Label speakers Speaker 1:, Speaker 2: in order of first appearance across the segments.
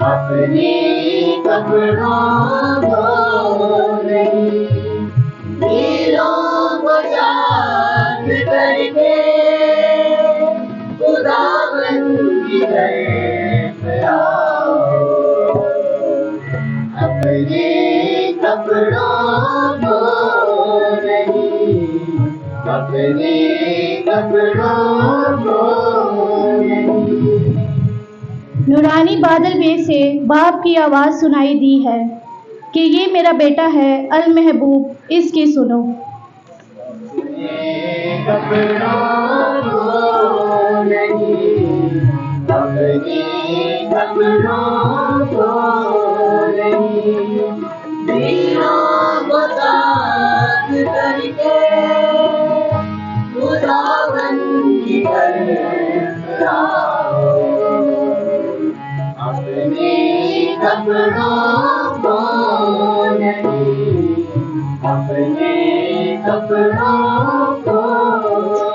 Speaker 1: اپنے کپڑوں کو نہیں، دلوں کو شاد کر کے خداوند کی طرف آؤ، اپنے کپڑوں کو نہیں، اپنے کپڑوں کو نہیں۔
Speaker 2: نورانی بادل میں سے باپ کی آواز سنائی دی ہے کہ یہ میرا بیٹا ہے المحبوب، اس کی سنو۔
Speaker 1: اپنے کپڑوں کو نہیں، اپنے کپڑوں کو نہیں، دلوں کو شاد کر کے خداوند کی طرف آؤ، اپنے کپڑوں کو نہیں، اپنے کپڑوں کو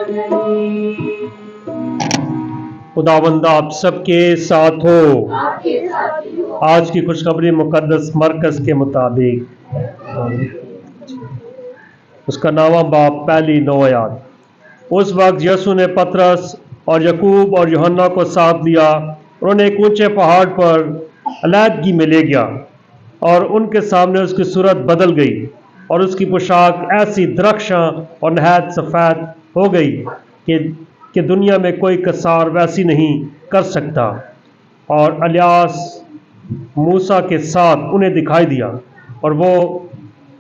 Speaker 1: نہیں۔
Speaker 3: خداوند آپ سب کے ساتھ ہو۔
Speaker 1: آپ کے ساتھ ہی ہو۔
Speaker 3: آج کی خوشخبری مقدس مرکز کے مطابق اس کا نواں باب پہلی 9 آیات۔ اس وقت یسوع نے پطرس اور یعقوب اور یوحنا کو ساتھ لیا، انہوں نے ایک اونچے پہاڑ پر علیحدگی میں لے گیا، اور ان کے سامنے اس کی صورت بدل گئی، اور اس کی پوشاک ایسی درخشاں اور نہایت سفید ہو گئی کہ دنیا میں کوئی کسار ویسی نہیں کر سکتا، اور الیاس موسیٰ کے ساتھ انہیں دکھائی دیا، اور وہ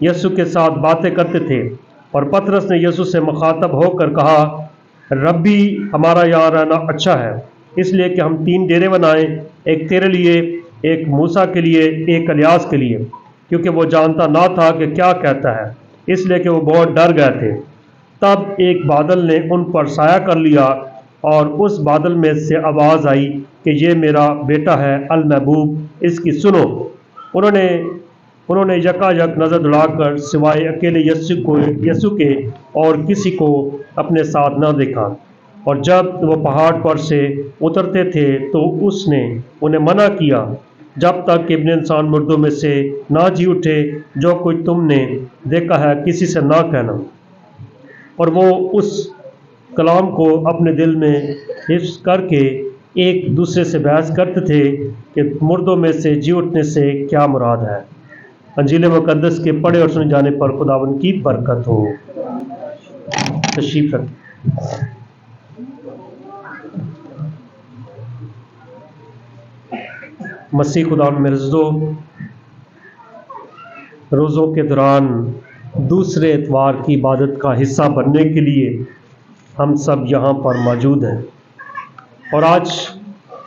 Speaker 3: یسوع کے ساتھ باتیں کرتے تھے۔ اور پطرس نے یسوع سے مخاطب ہو کر کہا، ربی، ہمارا یہاں رہنا اچھا ہے، اس لیے کہ ہم 3 ڈیرے بنائیں، ایک تیرے لیے، ایک موسیٰ کے لیے، ایک الیاس کے لیے، کیونکہ وہ جانتا نہ تھا کہ کیا کہتا ہے، اس لیے کہ وہ بہت ڈر گئے تھے۔ تب ایک بادل نے ان پر سایہ کر لیا، اور اس بادل میں سے آواز آئی کہ یہ میرا بیٹا ہے المحبوب، اس کی سنو۔ انہوں نے یکا یک نظر دوڑا کر سوائے اکیلے یسوع کے اور کسی کو اپنے ساتھ نہ دیکھا، اور جب وہ پہاڑ پر سے اترتے تھے تو اس نے انہیں منع کیا، جب تک کہ ابن انسان مردوں میں سے نہ جی اٹھے، جو کچھ تم نے دیکھا ہے کسی سے نہ کہنا۔ اور وہ اس کلام کو اپنے دل میں حفظ کر کے ایک دوسرے سے بحث کرتے تھے کہ مردوں میں سے جی اٹھنے سے کیا مراد ہے۔ انجیل مقدس کے پڑھے اور سنے جانے پر خداوند کی برکت ہو۔ تشریف رکھیں۔ مسیح خدا میں روزوں کے دوران دوسرے اتوار کی عبادت کا حصہ بننے کے لیے ہم سب یہاں پر موجود ہیں، اور آج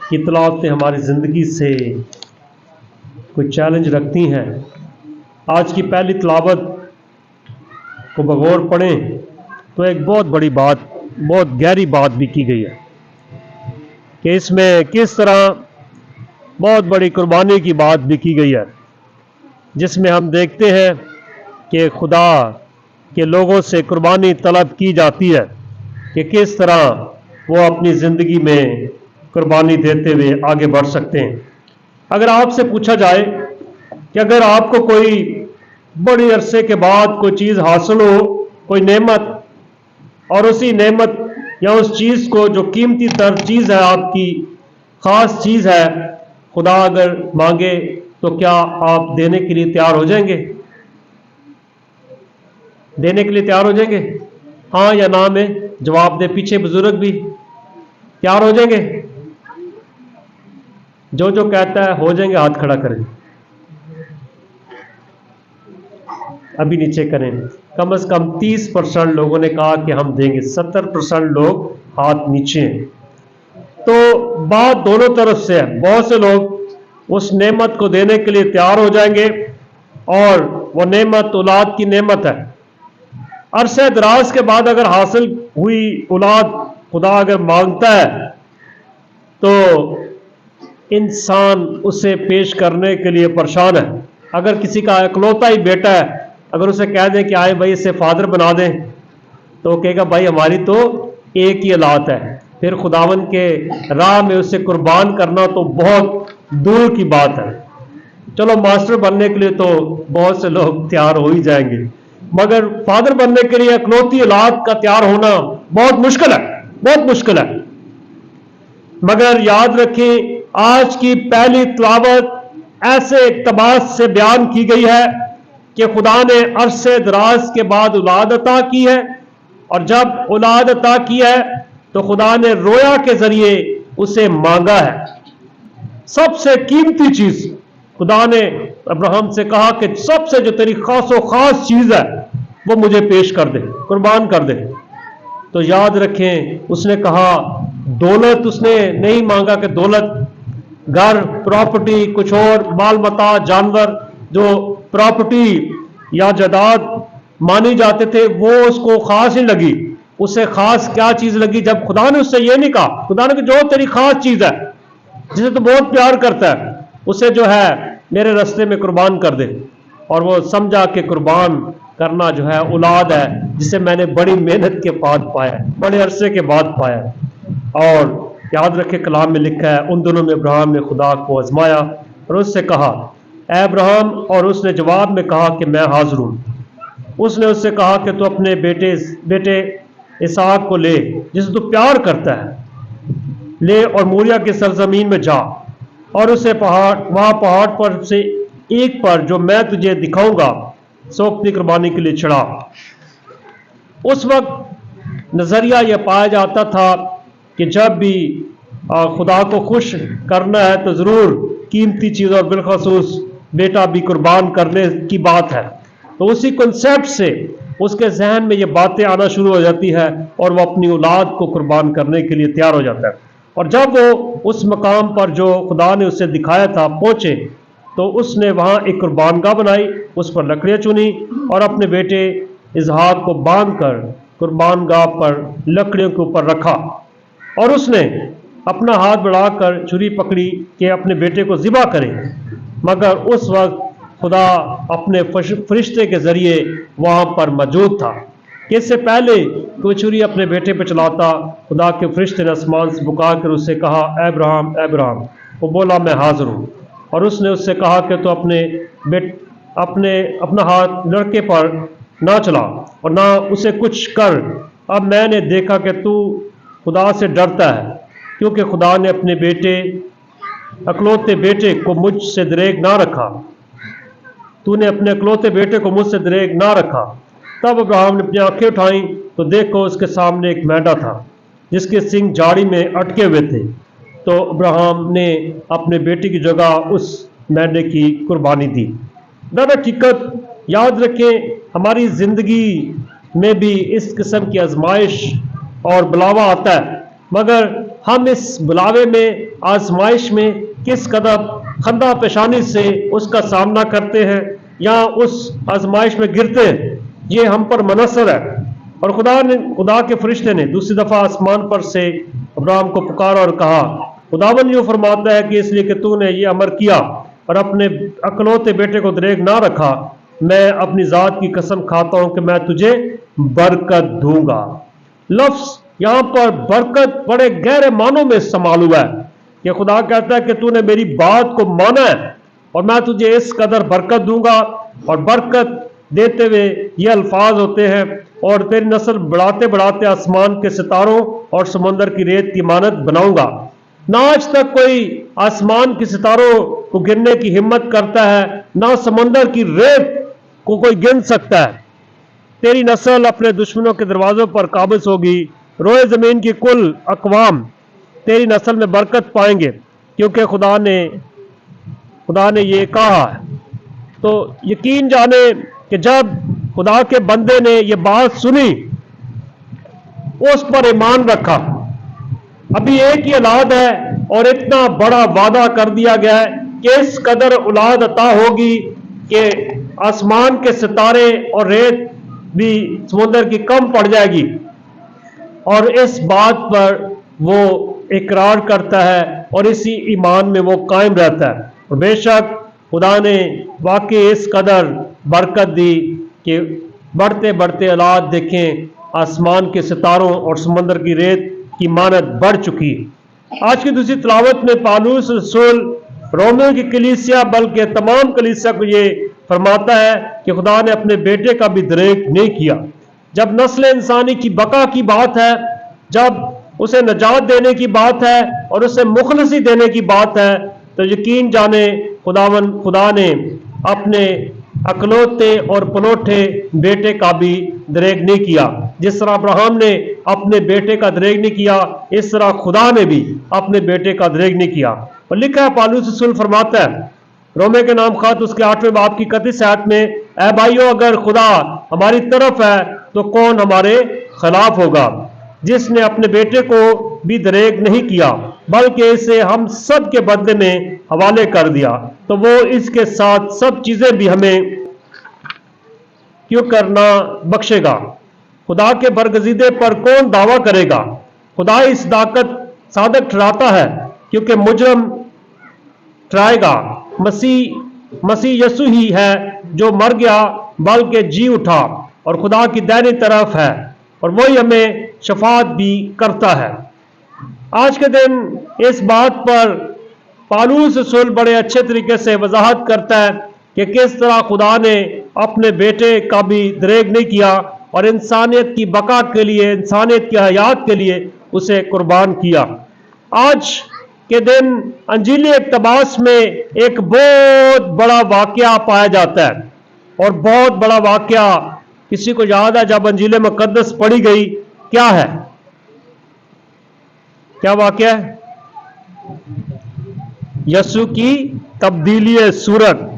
Speaker 3: کی تلاوتیں ہماری زندگی سے کوئی چیلنج رکھتی ہیں۔ آج کی پہلی تلاوت کو بغور پڑھیں تو ایک بہت بڑی بات، بہت گہری بات بھی کی گئی ہے کہ اس میں کس طرح بہت بڑی قربانی کی بات بھی کی گئی ہے، جس میں ہم دیکھتے ہیں کہ خدا کے لوگوں سے قربانی طلب کی جاتی ہے کہ کس طرح وہ اپنی زندگی میں قربانی دیتے ہوئے آگے بڑھ سکتے ہیں۔ اگر آپ سے پوچھا جائے کہ اگر آپ کو کوئی بڑی عرصے کے بعد کوئی چیز حاصل ہو، کوئی نعمت، اور اسی نعمت یا اس چیز کو جو قیمتی تر چیز ہے، آپ کی خاص چیز ہے، خدا اگر مانگے تو کیا آپ دینے کے لیے تیار ہو جائیں گے؟ دینے کے لیے تیار ہو جائیں گے؟ ہاں یا نہ میں جواب دے۔ پیچھے بزرگ بھی تیار ہو جائیں گے؟ جو کہتا ہے ہو جائیں گے ہاتھ کھڑا کریں، ابھی نیچے کریں۔ کم از کم 30% لوگوں نے کہا کہ ہم دیں گے، 70% لوگ ہاتھ نیچے ہیں۔ تو بات دونوں طرف سے ہے۔ بہت سے لوگ اس نعمت کو دینے کے لیے تیار ہو جائیں گے، اور وہ نعمت اولاد کی نعمت ہے۔ عرصہ دراز کے بعد اگر حاصل ہوئی اولاد خدا اگر مانگتا ہے تو انسان اسے پیش کرنے کے لیے پریشان ہے۔ اگر کسی کا اکلوتا ہی بیٹا ہے، اگر اسے کہہ دیں کہ آئے بھائی اسے فادر بنا دیں، تو وہ کہے گا بھائی ہماری تو ایک ہی اولاد ہے۔ پھر خداوند کے راہ میں اسے قربان کرنا تو بہت دور کی بات ہے۔ چلو ماسٹر بننے کے لیے تو بہت سے لوگ تیار ہو ہی جائیں گے، مگر فادر بننے کے لیے اکلوتی اولاد کا تیار ہونا بہت مشکل ہے، بہت مشکل ہے۔ مگر یاد رکھیں آج کی پہلی تلاوت ایسے اقتباس سے بیان کی گئی ہے کہ خدا نے عرصے دراز کے بعد اولاد عطا کی ہے، اور جب اولاد عطا کی ہے تو خدا نے رویا کے ذریعے اسے مانگا ہے۔ سب سے قیمتی چیز خدا نے ابراہیم سے کہا کہ سب سے جو تیری خاص و خاص چیز ہے وہ مجھے پیش کر دے، قربان کر دے۔ تو یاد رکھیں اس نے کہا دولت، اس نے نہیں مانگا کہ دولت، گھر، پراپرٹی، کچھ اور مال متاع، جانور جو پراپرٹی یا جائیداد مانی جاتے تھے وہ اس کو خاص نہیں لگی۔ اسے خاص کیا چیز لگی؟ جب خدا نے اس سے یہ نہیں کہا، خدا نے کہ جو تیری خاص چیز ہے جسے تو بہت پیار کرتا ہے اسے جو ہے میرے راستے میں قربان کر دے۔ اور وہ سمجھا کہ قربان کرنا جو ہے اولاد ہے جسے میں نے بڑی محنت کے بعد پایا ہے، بڑے عرصے کے بعد پایا ہے۔ اور یاد رکھے کلام میں لکھا ہے ان دنوں میں ابراہیم نے خدا کو آزمایا اور اس سے کہا اے ابراہیم، اور اس نے جواب میں کہا کہ میں حاضر ہوں۔ اس نے اس سے کہا کہ تو اپنے بیٹے اسحاق کو لے جسے تو پیار کرتا ہے، لے اور موریا کی سرزمین میں جا اور اسے وہاں پہاڑ پر سے ایک پر جو میں تجھے دکھاؤں گا سوکھتی قربانی کے لیے چڑھا۔ اس وقت نظریہ یہ پایا جاتا تھا کہ جب بھی خدا کو خوش کرنا ہے تو ضرور قیمتی چیز اور بالخصوص بیٹا بھی قربان کرنے کی بات ہے۔ تو اسی کنسیپٹ سے اس کے ذہن میں یہ باتیں آنا شروع ہو جاتی ہے اور وہ اپنی اولاد کو قربان کرنے کے لیے تیار ہو جاتا ہے۔ اور جب وہ اس مقام پر جو خدا نے اسے دکھایا تھا پہنچے تو اس نے وہاں ایک قربان گاہ بنائی، اس پر لکڑیاں چنی اور اپنے بیٹے اسحاق کو باندھ کر قربان گاہ پر لکڑیوں کے اوپر رکھا، اور اس نے اپنا ہاتھ بڑھا کر چھری پکڑی کہ اپنے بیٹے کو ذبح کرے۔ مگر اس وقت خدا اپنے فرشتے کے ذریعے وہاں پر موجود تھا کہ اس سے پہلے کوئی چھری اپنے بیٹے پہ چلاتا خدا کے فرشتے نے آسمان سے پکار کر اس سے کہا اے ابراہیم، اے ابراہیم۔ وہ بولا میں حاضر ہوں۔ اور اس نے اس سے کہا کہ تو اپنا ہاتھ لڑکے پر نہ چلا اور نہ اسے کچھ کر، اب میں نے دیکھا کہ تو خدا سے ڈرتا ہے، کیونکہ خدا نے اپنے اکلوتے بیٹے کو مجھ سے دریغ نہ رکھا، تو نے اپنے اکلوتے بیٹے کو مجھ سے دریغ نہ رکھا۔ تب ابراہیم نے اپنی آنکھیں اٹھائیں تو دیکھو اس کے سامنے ایک مینڈا تھا جس کے سینگ جھاڑی میں اٹکے ہوئے تھے۔ تو ابراہیم نے اپنے بیٹے کی جگہ اس مینڈے کی قربانی دی۔ در حقیقت یاد رکھیں ہماری زندگی میں بھی اس قسم کی آزمائش اور بلاوا آتا ہے، مگر ہم اس بلاوے میں، آزمائش میں کس قدر خندہ پیشانی سے اس کا سامنا کرتے ہیں یا اس آزمائش میں گرتے ہیں، یہ ہم پر منحصر ہے۔ اور خدا کے فرشتے نے دوسری دفعہ آسمان پر سے ابراہیم کو پکارا اور کہا خداوند یوں فرماتا ہے کہ اس لیے کہ تو نے یہ امر کیا اور اپنے اکلوتے بیٹے کو دریغ نہ رکھا، میں اپنی ذات کی قسم کھاتا ہوں کہ میں تجھے برکت دوں گا۔ لفظ یہاں پر برکت بڑے گہرے معنوں میں استعمال ہوا ہے کہ خدا کہتا ہے کہ تو نے میری بات کو مانا ہے اور میں تجھے اس قدر برکت دوں گا۔ اور برکت دیتے ہوئے یہ الفاظ ہوتے ہیں اور تیری نسل بڑھاتے بڑھاتے آسمان کے ستاروں اور سمندر کی ریت کی مانند بناؤں گا۔ نہ آج تک کوئی آسمان کے ستاروں کو گننے کی ہمت کرتا ہے، نہ سمندر کی ریت کو کوئی گن سکتا ہے۔ تیری نسل اپنے دشمنوں کے دروازوں پر قابض ہوگی، روئے زمین کی کل اقوام تیری نسل میں برکت پائیں گے، کیونکہ خدا نے یہ کہا ہے۔ تو یقین جانے کہ جب خدا کے بندے نے یہ بات سنی، اس پر ایمان رکھا، ابھی ایک ہی اولاد ہے اور اتنا بڑا وعدہ کر دیا گیا ہے کہ اس قدر اولاد عطا ہوگی کہ آسمان کے ستارے اور ریت بھی سمندر کی کم پڑ جائے گی، اور اس بات پر وہ اقرار کرتا ہے اور اسی ایمان میں وہ قائم رہتا ہے۔ اور بے شک خدا نے واقعی اس قدر برکت دی کہ بڑھتے بڑھتے اولاد دیکھیں آسمان کے ستاروں اور سمندر کی ریت کی مانند بڑھ چکی ہے۔ آج کی دوسری تلاوت میں پالوس رسول रोमियो की कलीसिया बल्कि तमाम कलीसिया को ये फरमाता है कि खुदा ने अपने बेटे का भी दरेक नहीं किया। जब नस्ल इंसानी की बका की बात है, जब उसे नजात देने की बात है और उसे मुखलसी देने की बात है, तो यकीन जाने खुदा ने अपने अकलौते और पनौठे बेटे का भी दरेक नहीं किया। जिस तरह अब्राहम ने अपने बेटे का दरेक नहीं किया, इस तरह खुदा ने भी अपने बेटे का दरेक नहीं किया। और लिखा है, पौलुस रसूल फरमाता है रोमे के नाम खत उसके 8वें बाब की 31 आयत में, ऐ भाइयों, अगर खुदा हमारी तरफ है तो कौन हमारे खिलाफ होगा। जिसने अपने बेटे को भी दरेक नहीं किया बल्कि इसे हम सब के बदले में हवाले कर दिया, तो वो इसके साथ सब चीजें भी हमें क्यों करना बख्शेगा। खुदा के बरगजीदे पर कौन दावा करेगा। खुदा इस दाकत सादक ठहराता है क्योंकि मुजरम ठहराएगा। मसीह यसु ही है जो मर गया बल्कि जी उठा और खुदा की दाहिनी तरफ है, और वही हमें शफात भी करता है। आज के दिन इस बात पर पौलुस रसूल बड़े अच्छे तरीके से वजाहत करता है कि किस तरह खुदा ने अपने बेटे का भी दरेक नहीं किया और इंसानियत की बका के लिए, इंसानियत की हयात के लिए उसे कुर्बान किया। आज के दिन अंजीली इक्तबास में एक बहुत बड़ा वाकया पाया जाता है, और बहुत बड़ा वाकया किसी को याद है जब अंजील मुकद्दस पढ़ी गई, क्या है, क्या वाकया है? यसु की तब्दीली सूरत।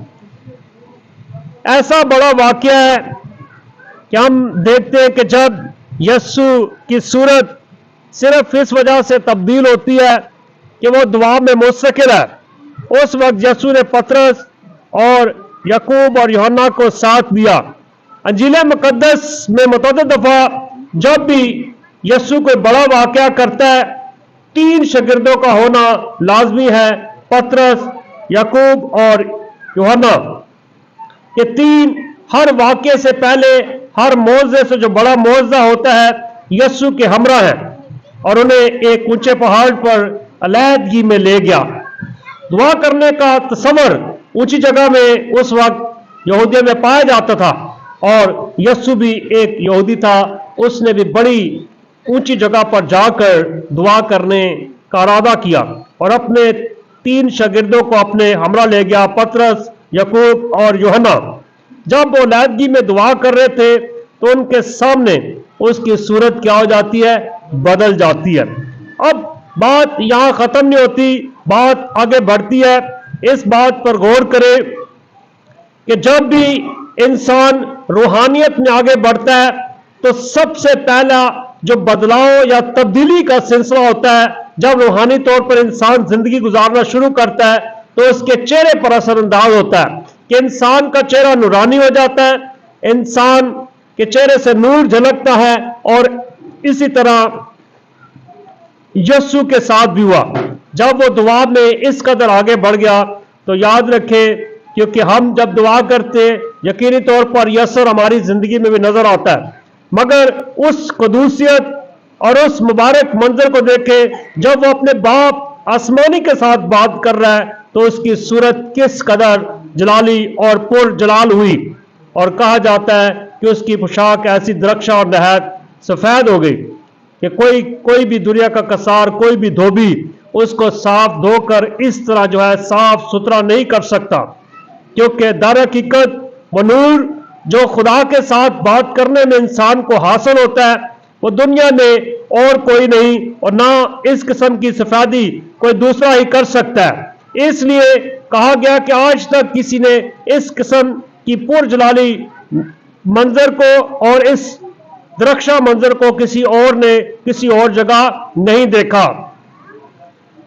Speaker 3: ऐसा बड़ा वाकया है कि हम देखते हैं कि जब यसु की सूरत सिर्फ इस वजह से तब्दील होती है कि वो दुआ में मुस्तकिल है, उस वक्त यसु ने पतरस और यकूब और यूहन्ना को साथ दिया। अंजील मुकद्दस में मुतअद्दिद दफा जब भी यसु कोई बड़ा वाकया करता है, 3 शागिर्दों का होना लाजमी है, पतरस, यकूब और यूहन्ना। ये 3 हर वाकये से पहले, हर मौजे से जो बड़ा मौजा होता है, यसु के हमरा है, और उन्हें एक ऊंचे पहाड़ पर अलहदगी में ले गया। दुआ करने का तस्वर ऊंची जगह में उस वक्त यहूदिया में पाया जाता था, और यसु भी एक यहूदी था। उसने भी बड़ी ऊंची जगह पर जाकर दुआ करने का इरादा किया और अपने 3 शागिर्दों को अपने हमरा ले गया, पतरस, यकूब और यूहन्ना। जब वो अलहदगी में दुआ कर रहे थे तो उनके सामने उसकी सूरत क्या हो जाती है? बदल जाती है। अब बात यहां खत्म नहीं होती, बात आगे बढ़ती है। इस बात पर गौर करें कि जब भी इंसान रूहानियत में आगे बढ़ता है तो सबसे पहला जो बदलाव या तब्दीली का सिलसिला होता है, जब रूहानी तौर पर इंसान जिंदगी गुजारना शुरू करता है तो उसके चेहरे पर असरअंदाज होता है कि इंसान का चेहरा नूरानी हो जाता है, इंसान के चेहरे से नूर झलकता है। और इसी तरह यसु के साथ भी हुआ। जब वो दुआ में इस कदर आगे बढ़ गया तो याद रखें, क्योंकि हम जब दुआ करते यकीनी तौर पर यसर हमारी जिंदगी में भी नजर आता है, मगर उस कदूसियत और उस मुबारक मंजर को देखें जब वो अपने बाप आसमानी के साथ बात कर रहा है तो उसकी सूरत किस कदर जलाली और पुर जलाल हुई। और कहा जाता है कि उसकी पोशाक ऐसी दरख्शा और नहायत सफेद हो गई कि कोई भी दुनिया का कसार, कोई भी धोबी उसको साफ धोकर इस तरह जो है साफ सुथरा नहीं कर सकता, क्योंकि दर हकीकत वो नूर जो खुदा के साथ बात करने में इंसान को हासिल होता है वो दुनिया में और कोई नहीं, और ना इस किस्म की सफेदी कोई दूसरा ही कर सकता है। इसलिए कहा गया कि आज तक किसी ने इस किस्म की पुरजलाली मंजर को और इस दरख्शा मंजर को किसी और ने किसी और जगह नहीं देखा।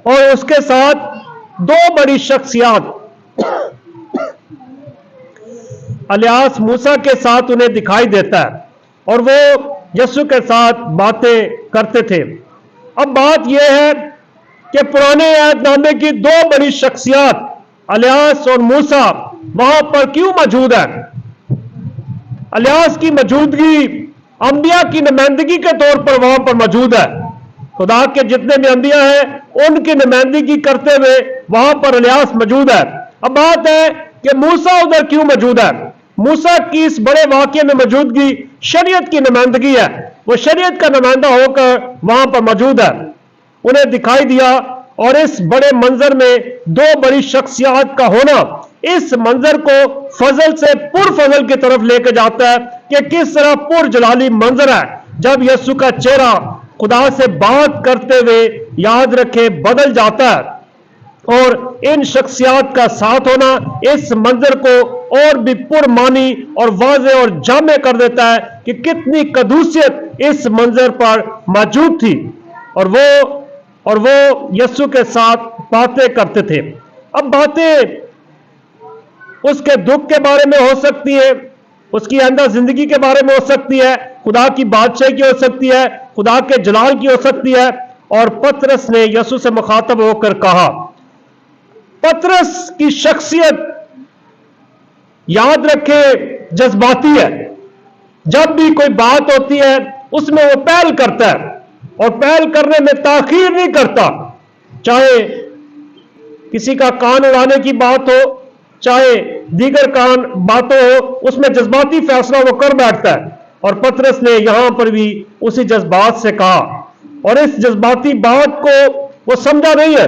Speaker 3: और उसके साथ 2 बड़ी शख्सियत अलियास मूसा के साथ उन्हें दिखाई देता है, और वो यसु के साथ बातें करते थे। अब बात यह है कि पुराने अहदनामे की 2 बड़ी शख्सियत अलियास और मूसा वहां पर क्यों मौजूद है? अलियास की मौजूदगी अंबिया की नुमाइंदगी के तौर पर वहां पर मौजूद है। खुदा के जितने भी अंबिया हैं उनकी नुमाइंदगी करते हुए वहां पर इलियास मौजूद है। अब बात है कि मूसा उधर क्यों मौजूद है। मूसा की इस बड़े वाकये में मौजूदगी शरीयत की नुमाइंदगी है। वो शरीयत का नुमाइंदा होकर वहां पर मौजूद है, उन्हें दिखाई दिया। और इस बड़े मंजर में दो बड़ी शख्सियत का होना इस मंजर को फजल से पुर फजल की तरफ लेके जाता है कि किस तरह पुर जलाली मंजर है जब यीशु का चेहरा खुदा से बात करते हुए, याद रखे, बदल जाता है। और इन शख्सियत का साथ होना इस मंजर को और भी पुरमानी और वाज़े और जामे कर देता है कि कितनी कदूसियत इस मंजर पर मौजूद थी। और वो यीशु के साथ बातें करते थे। अब बातें उसके दुख के बारे में हो सकती है, उसकी आइंदा जिंदगी के बारे में हो सकती है, खुदा की बादशाही की हो सकती है, खुदा के जलाल की हो सकती है। और पतरस ने यीशु से मुखातब होकर कहा, पतरस की शख्सियत, याद रखे, जज्बाती है। जब भी कोई बात होती है उसमें वो पहल करता है और पहल करने में ताखीर नहीं करता। चाहे किसी का कान उड़ाने की बात हो, चाहे दीगर बातों हो, उसमें जज्बाती फैसला वो कर बैठता है। और पतरस ने यहां पर भी उसी जज्बात से कहा, और इस जज्बाती बात को वो समझा नहीं है।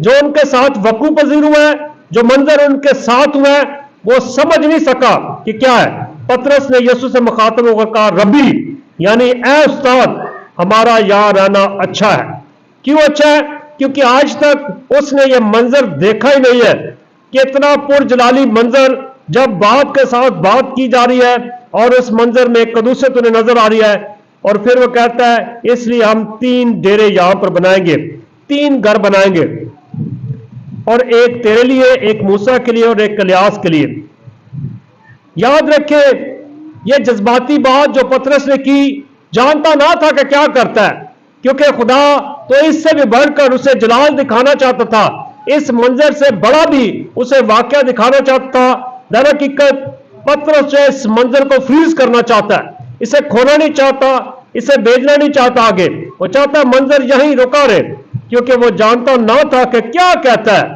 Speaker 3: जो उनके साथ वकू पजीर हुआ है, जो मंजर उनके साथ हुआ है, वो समझ नहीं सका कि क्या है। पतरस ने यीशु से मुखातब होकर कहा, रब्बी, यानी ए उस्ताद, हमारा यहां रहना अच्छा है। क्यों अच्छा है? क्योंकि आज तक उसने यह मंजर देखा ही नहीं है कि इतना पुरजलाली मंजर, जब बात के साथ बात की जा रही है और उस मंजर में कदूसियत उन्हें नजर आ रही है। और फिर वो कहता है, इसलिए हम 3 डेरे यहां पर बनाएंगे, 3 घर बनाएंगे, और एक तेरे लिए, एक मूसा के लिए और एक इलियास के लिए। याद रखे, यह जज्बाती बात जो पतरस ने की, जानता ना था कि क्या करता है, क्योंकि खुदा तो इससे भी बढ़कर उसे जलाल दिखाना चाहता था, इस मंजर से बड़ा भी उसे वाकया दिखाना चाहता था। दर हकीकत पतरस जो इस मंजर को फ्रीज करना चाहता है, इसे खोना नहीं चाहता, इसे भेजना नहीं चाहता आगे, वो चाहता मंजर यहीं रुका रहे, क्योंकि वो जानता ना था कि क्या कहता है,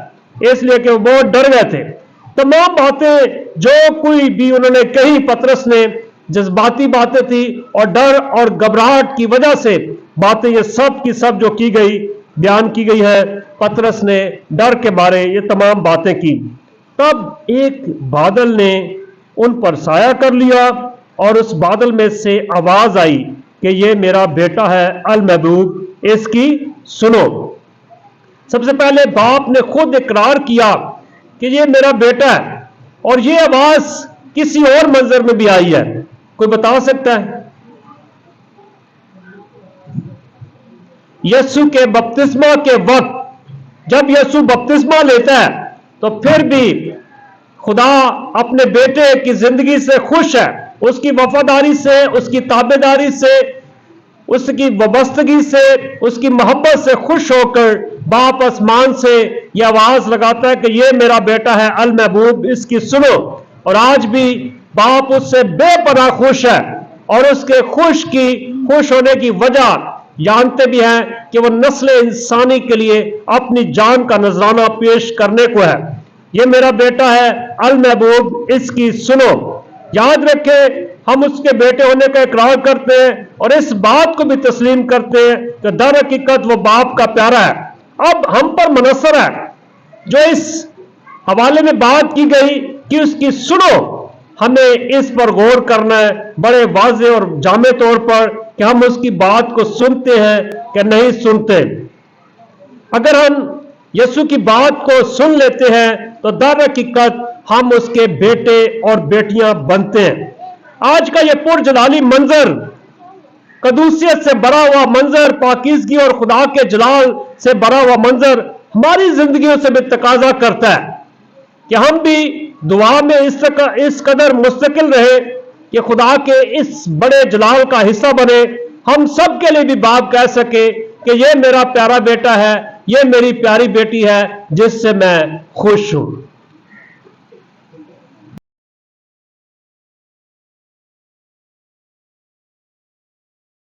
Speaker 3: इसलिए कि वो बहुत डर गए थे। तमाम बातें जो कोई भी उन्होंने कही, पतरस ने, जज्बाती बातें थी और डर और घबराहट की वजह से बातें ये सब की सब जो की गई, बयान की गई है। पतरस ने डर के बारे ये तमाम बातें की। तब एक बादल ने उन पर साया कर लिया और उस बादल में से आवाज आई कि ये मेरा बेटा है अल महबूब, इसकी सुनो। सबसे पहले बाप ने खुद इकरार किया कि ये मेरा बेटा है, और ये आवाज किसी और मंजर में भी आई है। कोई बता सकता है? यीशु के बपतिस्मा के वक्त जब यीशु बपतिस्मा लेता है तो फिर भी खुदा अपने बेटे की जिंदगी से खुश है, उसकी वफादारी से, उसकी ताबेदारी से, उसकी वाबस्तगी से, उसकी मोहब्बत से खुश होकर बाप आसमान से यह आवाज लगाता है कि ये मेरा बेटा है अल महबूब, इसकी सुनो। और आज भी बाप उससे बेपनाह खुश है, और उसके खुश होने की वजह जानते भी हैं कि वो नस्ल इंसानी के लिए अपनी जान का नजराना पेश करने को है। ये मेरा बेटा है अल महबूब, इसकी सुनो। याद रखे, हम उसके बेटे होने का इकरार करते हैं और इस बात को भी तस्लीम करते हैं कि दर हकीकत वो बाप का प्यारा है। अब हम पर मुनस्सर है जो इस हवाले में बात की गई कि उसकी सुनो, हमें इस पर गौर करना है बड़े वाज़े और जामे तौर पर कि हम उसकी बात को सुनते हैं कि नहीं सुनते। अगर हम यीशु की बात को सुन लेते हैं तो दर हकीकत हम उसके बेटे और बेटियां बनते हैं। आज का यह पुरजलाली मंजर, कदूसियत से भरा हुआ मंजर, पाकीज़गी और खुदा के जलाल से भरा हुआ मंजर हमारी जिंदगियों से भी तकाजा करता है कि हम भी दुआ में इस कदर मुस्तकिल रहे कि खुदा के इस बड़े जलाल का हिस्सा बने। हम सब के लिए भी बाप कह सके कि ये मेरा प्यारा बेटा है, ये मेरी प्यारी बेटी है जिससे मैं खुश हूं।